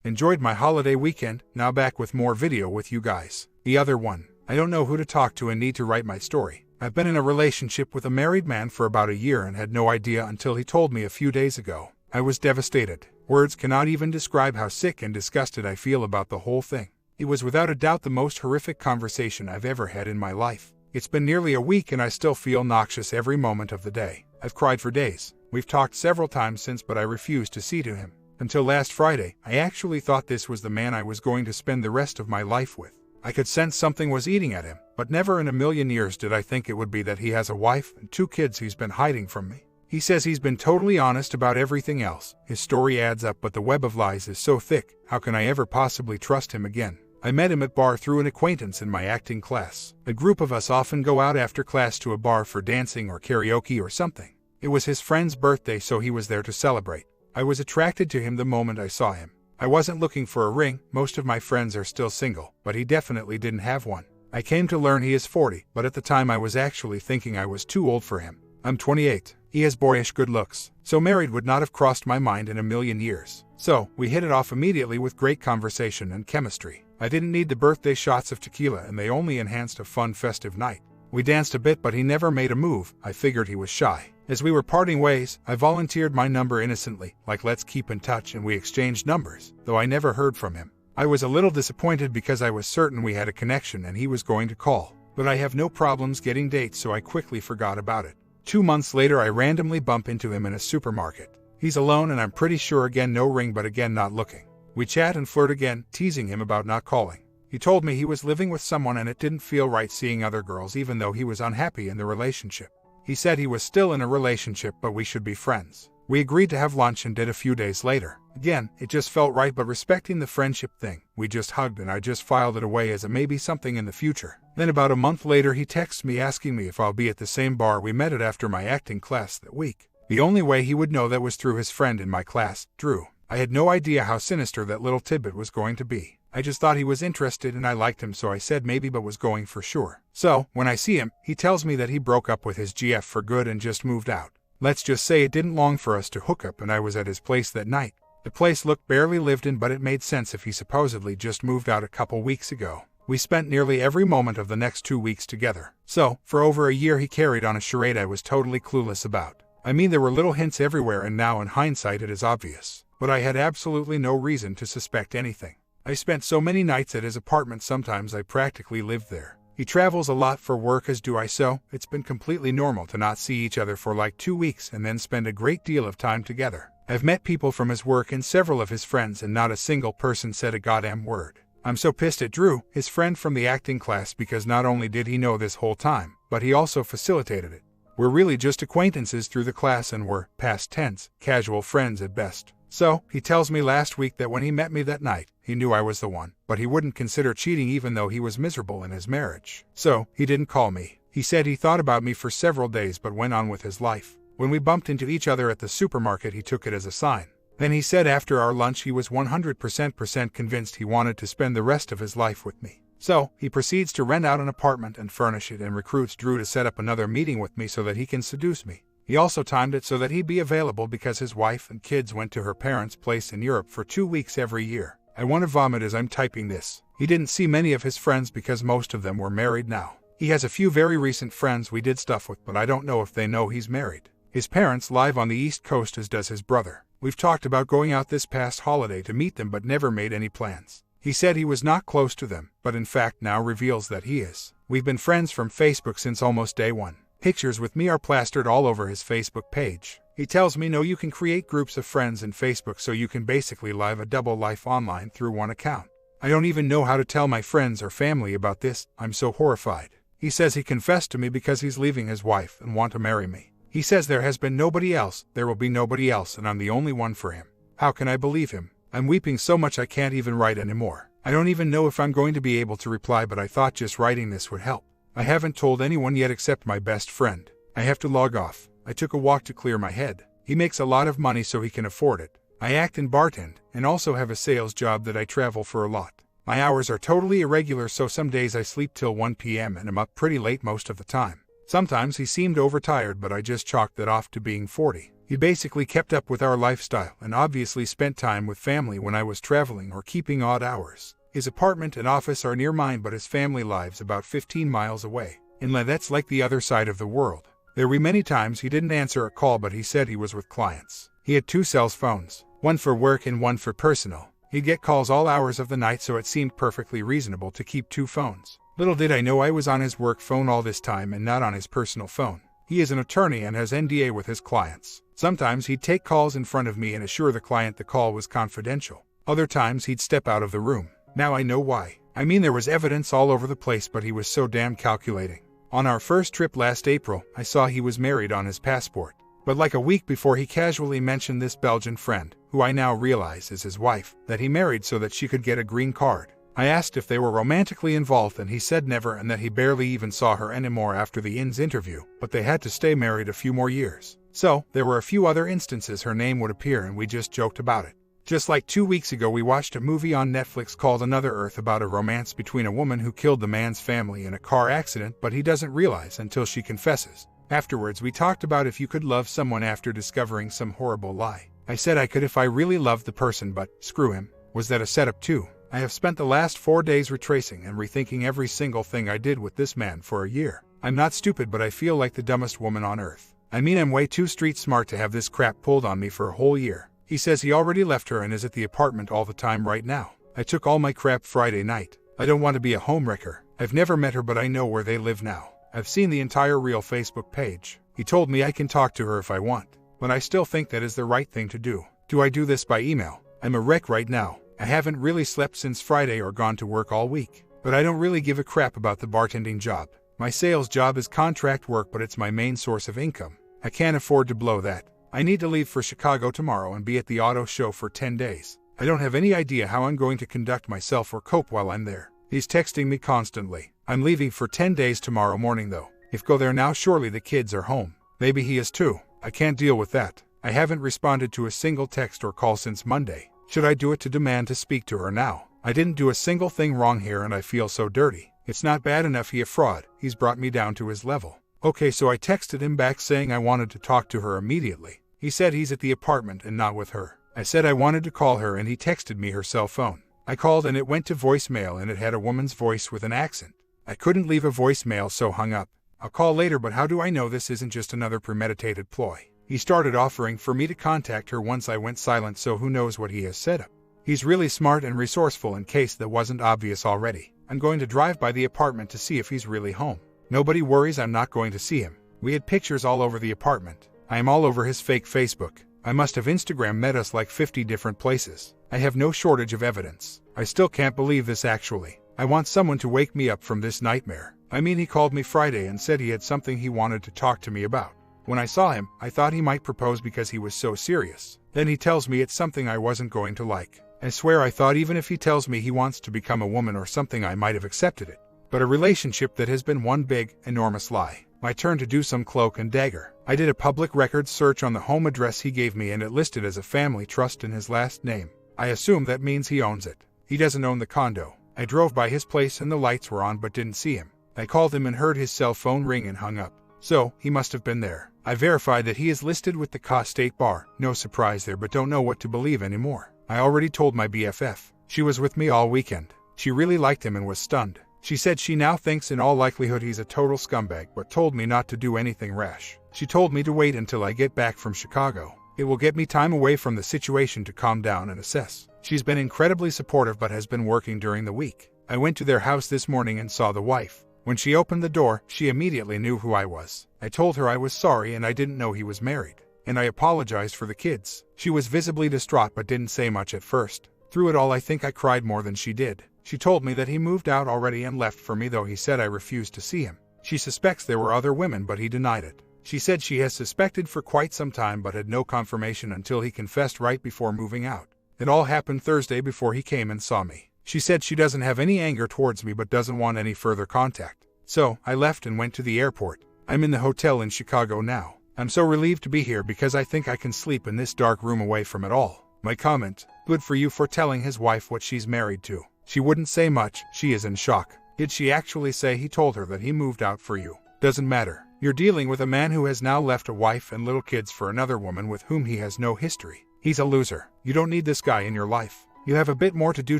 Enjoyed my holiday weekend, now back with more video with you guys. The other one. I don't know who to talk to and need to write my story. I've been in a relationship with a married man for about a year and had no idea until he told me a few days ago. I was devastated. Words cannot even describe how sick and disgusted I feel about the whole thing. It was without a doubt the most horrific conversation I've ever had in my life. It's been nearly a week and I still feel noxious every moment of the day. I've cried for days. We've talked several times since, but I refused to see to him. Until last Friday, I actually thought this was the man I was going to spend the rest of my life with. I could sense something was eating at him, but never in a million years did I think it would be that he has a wife and 2 kids he's been hiding from me. He says he's been totally honest about everything else. His story adds up, but the web of lies is so thick, how can I ever possibly trust him again? I met him at bar through an acquaintance in my acting class. A group of us often go out after class to a bar for dancing or karaoke or something. It was his friend's birthday, so he was there to celebrate. I was attracted to him the moment I saw him. I wasn't looking for a ring, most of my friends are still single, but he definitely didn't have one. I came to learn he is 40, but at the time I was actually thinking I was too old for him. I'm 28. He has boyish good looks, so married would not have crossed my mind in a million years. So, we hit it off immediately with great conversation and chemistry. I didn't need the birthday shots of tequila and they only enhanced a fun festive night. We danced a bit but he never made a move. I figured he was shy. As we were parting ways, I volunteered my number innocently, like let's keep in touch, and we exchanged numbers, though I never heard from him. I was a little disappointed because I was certain we had a connection and he was going to call. But I have no problems getting dates, so I quickly forgot about it. 2 months later I randomly bump into him in a supermarket. He's alone and I'm pretty sure again no ring, but again not looking. We chat and flirt again, teasing him about not calling. He told me he was living with someone and it didn't feel right seeing other girls even though he was unhappy in the relationship. He said he was still in a relationship but we should be friends. We agreed to have lunch and did a few days later. Again, it just felt right, but respecting the friendship thing, we just hugged and I just filed it away as a maybe something in the future. Then about a month later he texts me asking me if I'll be at the same bar we met at after my acting class that week. The only way he would know that was through his friend in my class, Drew. I had no idea how sinister that little tidbit was going to be. I just thought he was interested and I liked him, so I said maybe but was going for sure. So, when I see him, he tells me that he broke up with his GF for good and just moved out. Let's just say it didn't long for us to hook up and I was at his place that night. The place looked barely lived in, but it made sense if he supposedly just moved out a couple weeks ago. We spent nearly every moment of the next 2 weeks together. So, for over a year he carried on a charade I was totally clueless about. I mean, there were little hints everywhere and now in hindsight it is obvious. But I had absolutely no reason to suspect anything. I spent so many nights at his apartment, sometimes I practically lived there. He travels a lot for work, as do I, so it's been completely normal to not see each other for like 2 weeks and then spend a great deal of time together. I've met people from his work and several of his friends and not a single person said a goddamn word. I'm so pissed at Drew, his friend from the acting class, because not only did he know this whole time, but he also facilitated it. We're really just acquaintances through the class and we're, past tense, casual friends at best. So, he tells me last week that when he met me that night, he knew I was the one, but he wouldn't consider cheating even though he was miserable in his marriage. So, he didn't call me. He said he thought about me for several days but went on with his life. When we bumped into each other at the supermarket he took it as a sign. Then he said after our lunch he was 100% convinced he wanted to spend the rest of his life with me. So, he proceeds to rent out an apartment and furnish it and recruits Drew to set up another meeting with me so that he can seduce me. He also timed it so that he'd be available because his wife and kids went to her parents' place in Europe for 2 weeks every year. I want to vomit as I'm typing this. He didn't see many of his friends because most of them were married now. He has a few very recent friends we did stuff with, but I don't know if they know he's married. His parents live on the East Coast, as does his brother. We've talked about going out this past holiday to meet them but never made any plans. He said he was not close to them, but in fact now reveals that he is. We've been friends from Facebook since almost day one. Pictures with me are plastered all over his Facebook page. He tells me no, you can create groups of friends in Facebook so you can basically live a double life online through one account. I don't even know how to tell my friends or family about this, I'm so horrified. He says he confessed to me because he's leaving his wife and want to marry me. He says there has been nobody else, there will be nobody else, and I'm the only one for him. How can I believe him? I'm weeping so much I can't even write anymore. I don't even know if I'm going to be able to reply, but I thought just writing this would help. I haven't told anyone yet except my best friend. I have to log off. I took a walk to clear my head. He makes a lot of money so he can afford it. I act and bartend, and also have a sales job that I travel for a lot. My hours are totally irregular, so some days I sleep till 1 p.m. and I'm up pretty late most of the time. Sometimes he seemed overtired, but I just chalked that off to being 40. He basically kept up with our lifestyle and obviously spent time with family when I was traveling or keeping odd hours. His apartment and office are near mine, but his family lives about 15 miles away. And that's like the other side of the world. There were many times he didn't answer a call, but he said he was with clients. He had 2 cell phones, one for work and one for personal. He'd get calls all hours of the night, so it seemed perfectly reasonable to keep 2 phones. Little did I know I was on his work phone all this time and not on his personal phone. He is an attorney and has NDA with his clients. Sometimes he'd take calls in front of me and assure the client the call was confidential. Other times he'd step out of the room. Now I know why. I mean, there was evidence all over the place, but he was so damn calculating. On our first trip last April, I saw he was married on his passport. But like a week before, he casually mentioned this Belgian friend, who I now realize is his wife, that he married so that she could get a green card. I asked if they were romantically involved and he said never, and that he barely even saw her anymore after the INS interview, but they had to stay married a few more years. So, there were a few other instances her name would appear and we just joked about it. Just like 2 weeks ago, we watched a movie on Netflix called Another Earth about a romance between a woman who killed the man's family in a car accident, but he doesn't realize until she confesses. Afterwards, we talked about if you could love someone after discovering some horrible lie. I said I could if I really loved the person, but screw him. Was that a setup too? I have spent the last 4 days retracing and rethinking every single thing I did with this man for a year. I'm not stupid, but I feel like the dumbest woman on earth. I mean, I'm way too street smart to have this crap pulled on me for a whole year. He says he already left her and is at the apartment all the time right now. I took all my crap Friday night. I don't want to be a homewrecker. I've never met her, but I know where they live now. I've seen the entire real Facebook page. He told me I can talk to her if I want, but I still think that is the right thing to do. Do I do this by email? I'm a wreck right now. I haven't really slept since Friday or gone to work all week, but I don't really give a crap about the bartending job. My sales job is contract work, but it's my main source of income. I can't afford to blow that. I need to leave for Chicago tomorrow and be at the auto show for 10 days. I don't have any idea how I'm going to conduct myself or cope while I'm there. He's texting me constantly. I'm leaving for 10 days tomorrow morning though. If go there now, surely the kids are home. Maybe he is too. I can't deal with that. I haven't responded to a single text or call since Monday. Should I do it to demand to speak to her now? I didn't do a single thing wrong here and I feel so dirty. It's not bad enough he a fraud. He's brought me down to his level. Okay, so I texted him back saying I wanted to talk to her immediately. He said he's at the apartment and not with her. I said I wanted to call her and he texted me her cell phone. I called and it went to voicemail and it had a woman's voice with an accent. I couldn't leave a voicemail, so hung up. I'll call later, but how do I know this isn't just another premeditated ploy? He started offering for me to contact her once I went silent, so who knows what he has set up. He's really smart and resourceful in case that wasn't obvious already. I'm going to drive by the apartment to see if he's really home. Nobody worries, I'm not going to see him. We had pictures all over the apartment. I am all over his fake Facebook. I must have Instagram met us like 50 different places. I have no shortage of evidence. I still can't believe this actually. I want someone to wake me up from this nightmare. I mean, he called me Friday and said he had something he wanted to talk to me about. When I saw him, I thought he might propose because he was so serious. Then he tells me it's something I wasn't going to like. I swear I thought even if he tells me he wants to become a woman or something, I might have accepted it. But a relationship that has been one big, enormous lie. My turn to do some cloak and dagger. I did a public records search on the home address he gave me and it listed as a family trust in his last name. I assume that means he owns it. He doesn't own the condo. I drove by his place and the lights were on but didn't see him. I called him and heard his cell phone ring and hung up. So, he must have been there. I verified that he is listed with the Ka State Bar. No surprise there, but don't know what to believe anymore. I already told my BFF. She was with me all weekend. She really liked him and was stunned. She said she now thinks in all likelihood he's a total scumbag, but told me not to do anything rash. She told me to wait until I get back from Chicago. It will get me time away from the situation to calm down and assess. She's been incredibly supportive but has been working during the week. I went to their house this morning and saw the wife. When she opened the door, she immediately knew who I was. I told her I was sorry and I didn't know he was married. And I apologized for the kids. She was visibly distraught but didn't say much at first. Through it all, I think I cried more than she did. She told me that he moved out already and left for me, though he said I refused to see him. She suspects there were other women, but he denied it. She said she has suspected for quite some time but had no confirmation until he confessed right before moving out. It all happened Thursday before he came and saw me. She said she doesn't have any anger towards me but doesn't want any further contact. So, I left and went to the airport. I'm in the hotel in Chicago now. I'm so relieved to be here because I think I can sleep in this dark room away from it all. My comment: good for you for telling his wife what she's married to. She wouldn't say much, she is in shock. Did she actually say he told her that he moved out for you? Doesn't matter. You're dealing with a man who has now left a wife and little kids for another woman with whom he has no history. He's a loser. You don't need this guy in your life. You have a bit more to do.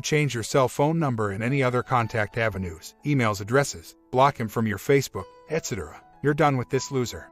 Change your cell phone number and any other contact avenues, emails, addresses, block him from your Facebook, etc. You're done with this loser.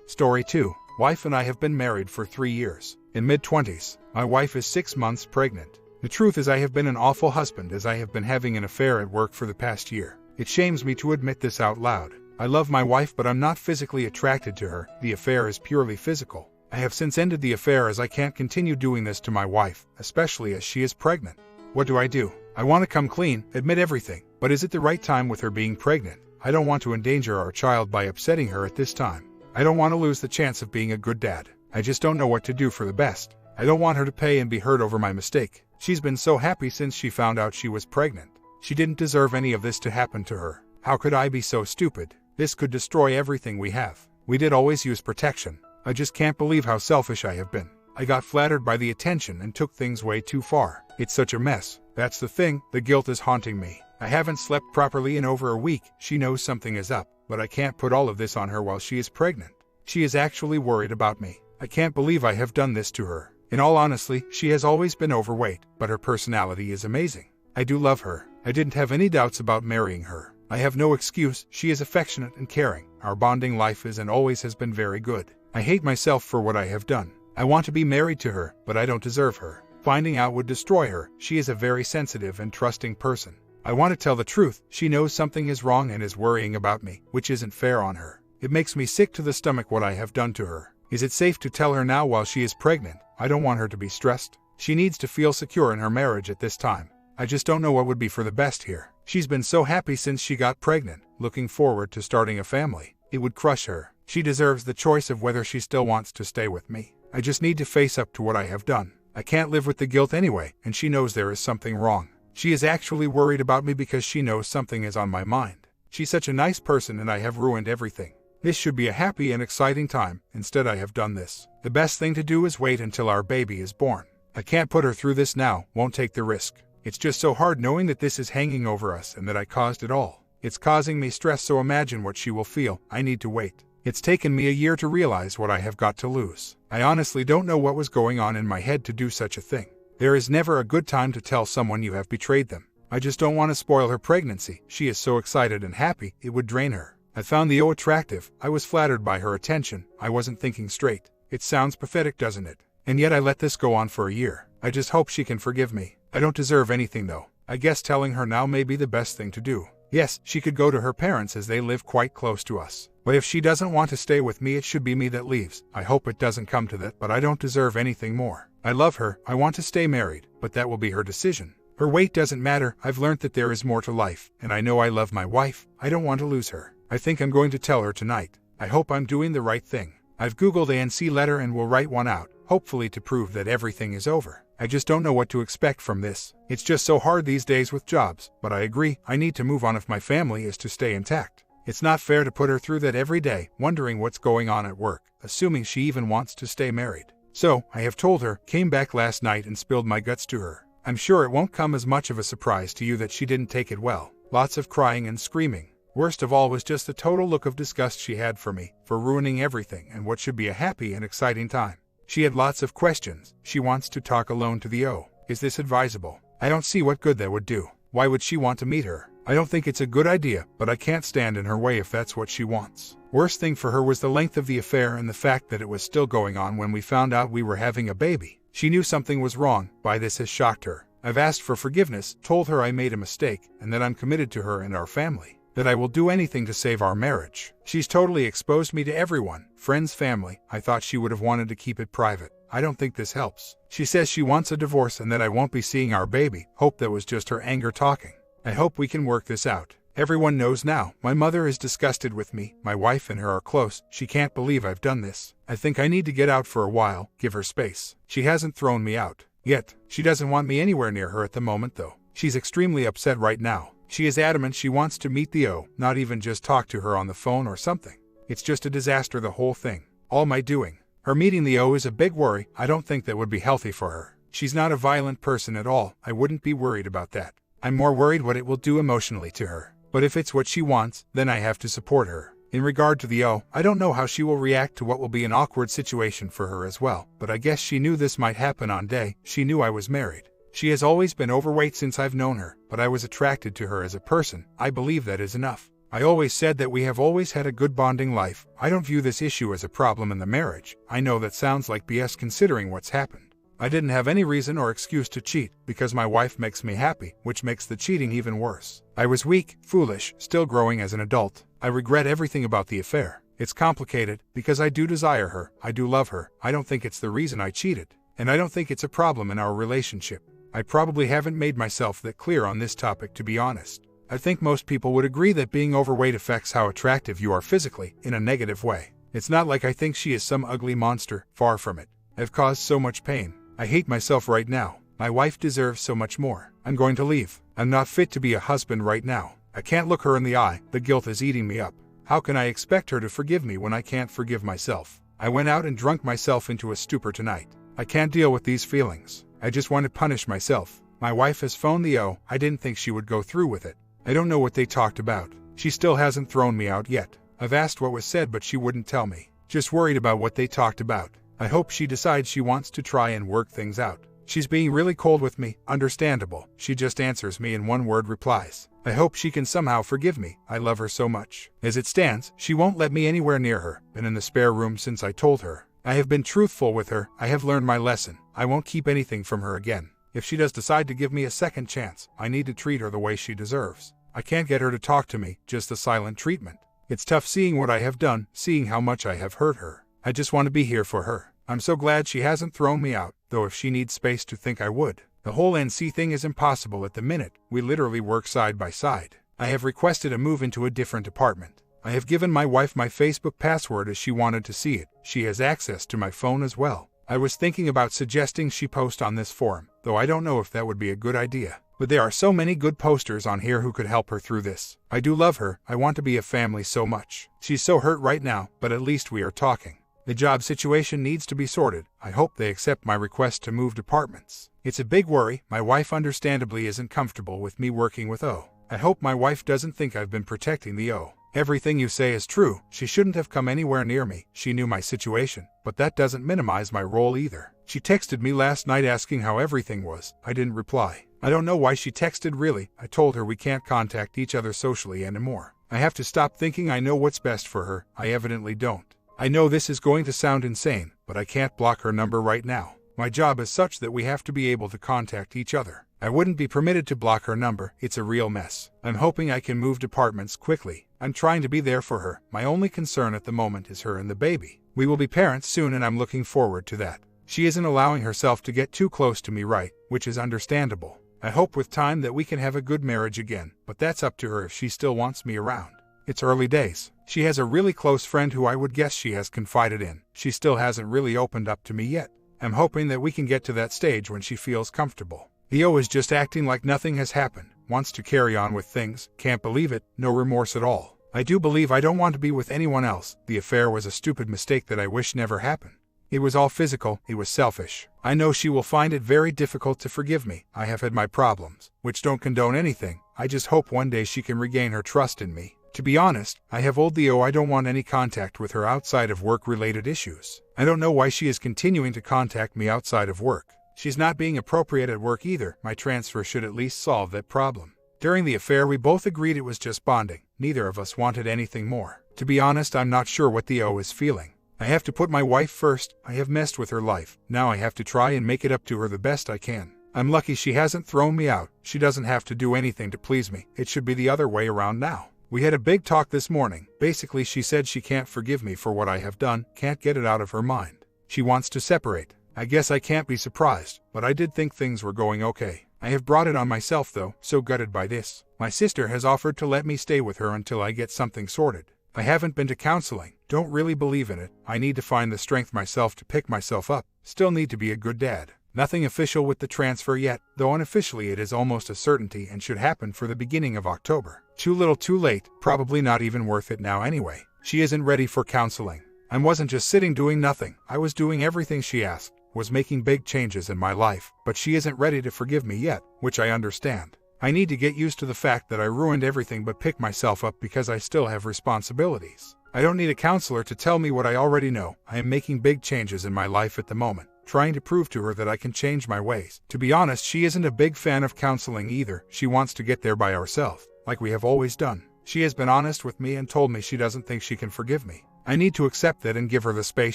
Story 2. Wife and I have been married for 3 years. In mid-20s, my wife is 6 months pregnant. The truth is I have been an awful husband as I have been having an affair at work for the past year. It shames me to admit this out loud. I love my wife but I'm not physically attracted to her. The affair is purely physical. I have since ended the affair as I can't continue doing this to my wife, especially as she is pregnant. What do? I want to come clean, admit everything, but is it the right time with her being pregnant? I don't want to endanger our child by upsetting her at this time. I don't want to lose the chance of being a good dad. I just don't know what to do for the best. I don't want her to pay and be hurt over my mistake. She's been so happy since she found out she was pregnant. She didn't deserve any of this to happen to her. How could I be so stupid? This could destroy everything we have. We did always use protection. I just can't believe how selfish I have been. I got flattered by the attention and took things way too far. It's such a mess. That's the thing, the guilt is haunting me. I haven't slept properly in over a week. She knows something is up, but I can't put all of this on her while she is pregnant. She is actually worried about me. I can't believe I have done this to her. In all honesty, she has always been overweight, but her personality is amazing. I do love her. I didn't have any doubts about marrying her. I have no excuse. She is affectionate and caring. Our bonding life is and always has been very good. I hate myself for what I have done. I want to be married to her, but I don't deserve her. Finding out would destroy her. She is a very sensitive and trusting person. I want to tell the truth. She knows something is wrong and is worrying about me, which isn't fair on her. It makes me sick to the stomach what I have done to her. Is it safe to tell her now while she is pregnant? I don't want her to be stressed. She needs to feel secure in her marriage at this time. I just don't know what would be for the best here. She's been so happy since she got pregnant, looking forward to starting a family. It would crush her. She deserves the choice of whether she still wants to stay with me. I just need to face up to what I have done. I can't live with the guilt anyway, and she knows there is something wrong. She is actually worried about me because she knows something is on my mind. She's such a nice person and I have ruined everything. This should be a happy and exciting time. Instead, I have done this. The best thing to do is wait until our baby is born. I can't put her through this now, won't take the risk. It's just so hard knowing that this is hanging over us and that I caused it all. It's causing me stress, so imagine what she will feel. I need to wait. It's taken me a year to realize what I have got to lose. I honestly don't know what was going on in my head to do such a thing. There is never a good time to tell someone you have betrayed them. I just don't want to spoil her pregnancy. She is so excited and happy, it would drain her. I found Theo attractive. I was flattered by her attention. I wasn't thinking straight. It sounds pathetic, doesn't it? And yet I let this go on for a year. I just hope she can forgive me. I don't deserve anything though. I guess telling her now may be the best thing to do. Yes, she could go to her parents as they live quite close to us. But if she doesn't want to stay with me, it should be me that leaves. I hope it doesn't come to that, but I don't deserve anything more. I love her. I want to stay married, but that will be her decision. Her weight doesn't matter. I've learned that there is more to life, and I know I love my wife. I don't want to lose her. I think I'm going to tell her tonight. I hope I'm doing the right thing. I've Googled ANC letter and will write one out, hopefully to prove that everything is over. I just don't know what to expect from this. It's just so hard these days with jobs, but I agree, I need to move on if my family is to stay intact. It's not fair to put her through that every day, wondering what's going on at work, assuming she even wants to stay married. So, I have told her, came back last night and spilled my guts to her. I'm sure it won't come as much of a surprise to you that she didn't take it well. Lots of crying and screaming. Worst of all was just the total look of disgust she had for me, for ruining everything and what should be a happy and exciting time. She had lots of questions. She wants to talk alone to the O. Is this advisable? I don't see what good that would do. Why would she want to meet her? I don't think it's a good idea, but I can't stand in her way if that's what she wants. Worst thing for her was the length of the affair and the fact that it was still going on when we found out we were having a baby. She knew something was wrong. By this has shocked her. I've asked for forgiveness, told her I made a mistake, and that I'm committed to her and our family. That I will do anything to save our marriage. She's totally exposed me to everyone, friends, family. I thought she would have wanted to keep it private. I don't think this helps. She says she wants a divorce and that I won't be seeing our baby. Hope that was just her anger talking. I hope we can work this out. Everyone knows now. My mother is disgusted with me. My wife and her are close. She can't believe I've done this. I think I need to get out for a while, give her space. She hasn't thrown me out yet. She doesn't want me anywhere near her at the moment though. She's extremely upset right now. She is adamant she wants to meet Theo, not even just talk to her on the phone or something. It's just a disaster, the whole thing. All my doing. Her meeting Theo is a big worry. I don't think that would be healthy for her. She's not a violent person at all. I wouldn't be worried about that. I'm more worried what it will do emotionally to her. But if it's what she wants, then I have to support her. In regard to the O, I don't know how she will react to what will be an awkward situation for her as well, but I guess she knew this might happen on day she knew I was married. She has always been overweight since I've known her, but I was attracted to her as a person. I believe that is enough. I always said that we have always had a good bonding life. I don't view this issue as a problem in the marriage. I know that sounds like BS considering what's happened. I didn't have any reason or excuse to cheat, because my wife makes me happy, which makes the cheating even worse. I was weak, foolish, still growing as an adult. I regret everything about the affair. It's complicated, because I do desire her, I do love her. I don't think it's the reason I cheated, and I don't think it's a problem in our relationship. I probably haven't made myself that clear on this topic, to be honest. I think most people would agree that being overweight affects how attractive you are physically, in a negative way. It's not like I think she is some ugly monster, far from it. I've caused so much pain. I hate myself right now. My wife deserves so much more. I'm going to leave. I'm not fit to be a husband right now. I can't look her in the eye. The guilt is eating me up. How can I expect her to forgive me when I can't forgive myself? I went out and drunk myself into a stupor tonight. I can't deal with these feelings. I just want to punish myself. My wife has phoned the O. I didn't think she would go through with it. I don't know what they talked about. She still hasn't thrown me out yet. I've asked what was said, but she wouldn't tell me. Just worried about what they talked about. I hope she decides she wants to try and work things out. She's being really cold with me, understandable. She just answers me in one-word replies. I hope she can somehow forgive me. I love her so much. As it stands, she won't let me anywhere near her. Been in the spare room since I told her. I have been truthful with her. I have learned my lesson. I won't keep anything from her again. If she does decide to give me a second chance, I need to treat her the way she deserves. I can't get her to talk to me, just the silent treatment. It's tough seeing what I have done, seeing how much I have hurt her. I just want to be here for her. I'm so glad she hasn't thrown me out, though if she needs space to think I would. The whole NC thing is impossible at the minute. We literally work side by side. I have requested a move into a different apartment. I have given my wife my Facebook password as she wanted to see it. She has access to my phone as well. I was thinking about suggesting she post on this forum, though I don't know if that would be a good idea. But there are so many good posters on here who could help her through this. I do love her. I want to be a family so much. She's so hurt right now, but at least we are talking. The job situation needs to be sorted. I hope they accept my request to move departments. It's a big worry. My wife understandably isn't comfortable with me working with O. I hope my wife doesn't think I've been protecting the O. Everything you say is true. She shouldn't have come anywhere near me. She knew my situation, but that doesn't minimize my role either. She texted me last night asking how everything was. I didn't reply. I don't know why she texted really. I told her we can't contact each other socially anymore. I have to stop thinking I know what's best for her. I evidently don't. I know this is going to sound insane, but I can't block her number right now. My job is such that we have to be able to contact each other. I wouldn't be permitted to block her number. It's a real mess. I'm hoping I can move departments quickly. I'm trying to be there for her. My only concern at the moment is her and the baby. We will be parents soon and I'm looking forward to that. She isn't allowing herself to get too close to me, right, which is understandable. I hope with time that we can have a good marriage again, but that's up to her if she still wants me around. It's early days. She has a really close friend who I would guess she has confided in. She still hasn't really opened up to me yet. I'm hoping that we can get to that stage when she feels comfortable. Theo is just acting like nothing has happened, wants to carry on with things, can't believe it, no remorse at all. I do believe I don't want to be with anyone else. The affair was a stupid mistake that I wish never happened. It was all physical, it was selfish. I know she will find it very difficult to forgive me. I have had my problems, which don't condone anything. I just hope one day she can regain her trust in me. To be honest, I have told Theo I don't want any contact with her outside of work-related issues. I don't know why she is continuing to contact me outside of work. She's not being appropriate at work either. My transfer should at least solve that problem. During the affair, we both agreed it was just bonding. Neither of us wanted anything more. To be honest, I'm not sure what Theo is feeling. I have to put my wife first. I have messed with her life. Now I have to try and make it up to her the best I can. I'm lucky she hasn't thrown me out. She doesn't have to do anything to please me. It should be the other way around now. We had a big talk this morning. Basically, she said she can't forgive me for what I have done, can't get it out of her mind. She wants to separate. I guess I can't be surprised, but I did think things were going okay. I have brought it on myself though, so gutted by this. My sister has offered to let me stay with her until I get something sorted. I haven't been to counseling, don't really believe in it. I need to find the strength myself to pick myself up. Still need to be a good dad. Nothing official with the transfer yet, though unofficially it is almost a certainty and should happen for the beginning of October. Too little too late, probably not even worth it now anyway. She isn't ready for counseling. I wasn't just sitting doing nothing. I was doing everything she asked, was making big changes in my life, but she isn't ready to forgive me yet, which I understand. I need to get used to the fact that I ruined everything but pick myself up because I still have responsibilities. I don't need a counselor to tell me what I already know. I am making big changes in my life at the moment, trying to prove to her that I can change my ways. To be honest, she isn't a big fan of counseling either. She wants to get there by herself, like we have always done. She has been honest with me and told me she doesn't think she can forgive me. I need to accept that and give her the space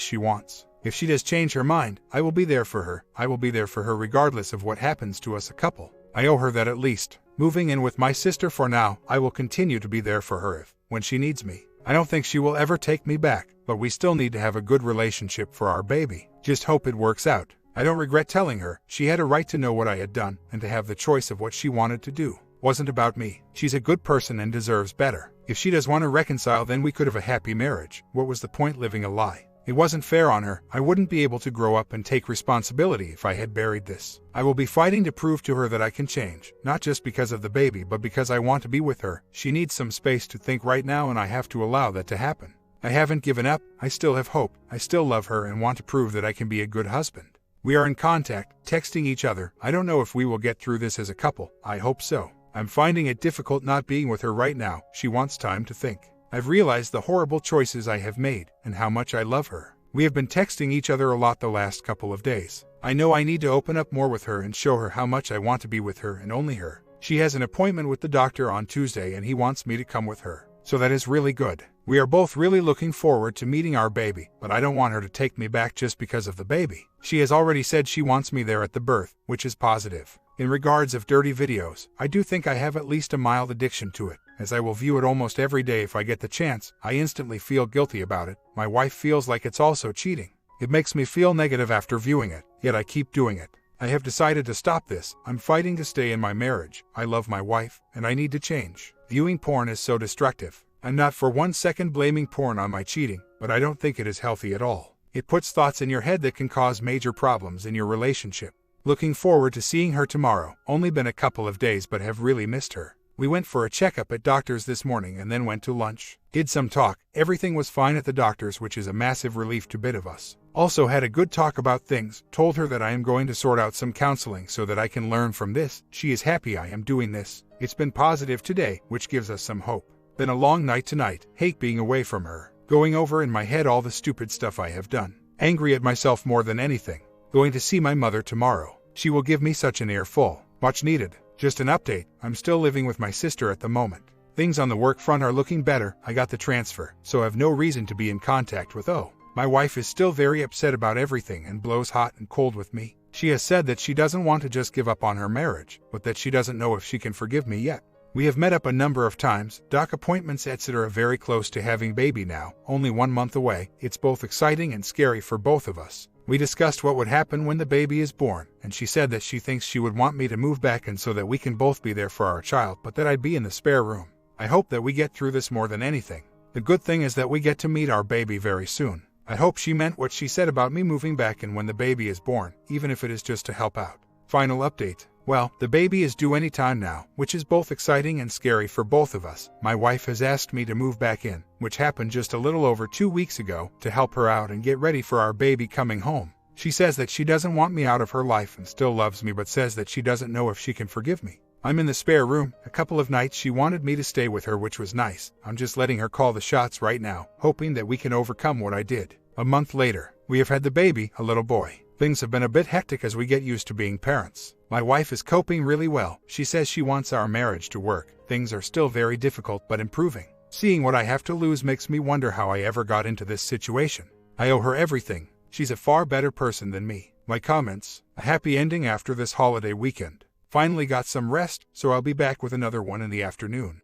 she wants. If she does change her mind, I will be there for her. I will be there for her regardless of what happens to us a couple. I owe her that at least. Moving in with my sister for now, I will continue to be there for her when she needs me. I don't think she will ever take me back, but we still need to have a good relationship for our baby. Just hope it works out. I don't regret telling her. She had a right to know what I had done and to have the choice of what she wanted to do. Wasn't about me. She's a good person and deserves better. If she does want to reconcile, then we could have a happy marriage. What was the point living a lie? It wasn't fair on her. I wouldn't be able to grow up and take responsibility if I had buried this. I will be fighting to prove to her that I can change, not just because of the baby, but because I want to be with her. She needs some space to think right now, and I have to allow that to happen. I haven't given up. I still have hope. I still love her and want to prove that I can be a good husband. We are in contact, texting each other. I don't know if we will get through this as a couple. I hope so. I'm finding it difficult not being with her right now. She wants time to think. I've realized the horrible choices I have made and how much I love her. We have been texting each other a lot the last couple of days. I know I need to open up more with her and show her how much I want to be with her and only her. She has an appointment with the doctor on Tuesday and he wants me to come with her. So that is really good. We are both really looking forward to meeting our baby, but I don't want her to take me back just because of the baby. She has already said she wants me there at the birth, which is positive. In regards of dirty videos, I do think I have at least a mild addiction to it, as I will view it almost every day if I get the chance. I instantly feel guilty about it. My wife feels like it's also cheating. It makes me feel negative after viewing it, yet I keep doing it. I have decided to stop this. I'm fighting to stay in my marriage. I love my wife, and I need to change. Viewing porn is so destructive. I'm not for 1 second blaming porn on my cheating, but I don't think it is healthy at all. It puts thoughts in your head that can cause major problems in your relationship. Looking forward to seeing her tomorrow. Only been a couple of days, but have really missed her. We went for a checkup at doctor's this morning and then went to lunch. Did some talk. Everything was fine at the doctor's, which is a massive relief to both of us. Also had a good talk about things. Told her that I am going to sort out some counseling so that I can learn from this. She is happy I am doing this. It's been positive today, which gives us some hope. Been a long night tonight. Hate being away from her. Going over in my head all the stupid stuff I have done. Angry at myself more than anything. Going to see my mother tomorrow. She will give me such an earful. Much needed. Just an update. I'm still living with my sister at the moment. Things on the work front are looking better. I got the transfer, so I have no reason to be in contact with O. My wife is still very upset about everything and blows hot and cold with me. She has said that she doesn't want to just give up on her marriage, but that she doesn't know if she can forgive me yet. We have met up a number of times, doc appointments, etc. Very close to having baby now, only 1 month away. It's both exciting and scary for both of us. We discussed what would happen when the baby is born, and she said that she thinks she would want me to move back and so that we can both be there for our child, but that I'd be in the spare room. I hope that we get through this more than anything. The good thing is that we get to meet our baby very soon. I hope she meant what she said about me moving back and when the baby is born, even if it is just to help out. Final update. Well, the baby is due any time now, which is both exciting and scary for both of us. My wife has asked me to move back in, which happened just a little over 2 weeks ago, to help her out and get ready for our baby coming home. She says that she doesn't want me out of her life and still loves me, but says that she doesn't know if she can forgive me. I'm in the spare room. A couple of nights she wanted me to stay with her, which was nice. I'm just letting her call the shots right now, hoping that we can overcome what I did. A month later, we have had the baby, a little boy. Things have been a bit hectic as we get used to being parents. My wife is coping really well. She says she wants our marriage to work. Things are still very difficult but improving. Seeing what I have to lose makes me wonder how I ever got into this situation. I owe her everything. She's a far better person than me. My comments: a happy ending after this holiday weekend. Finally got some rest, so I'll be back with another one in the afternoon.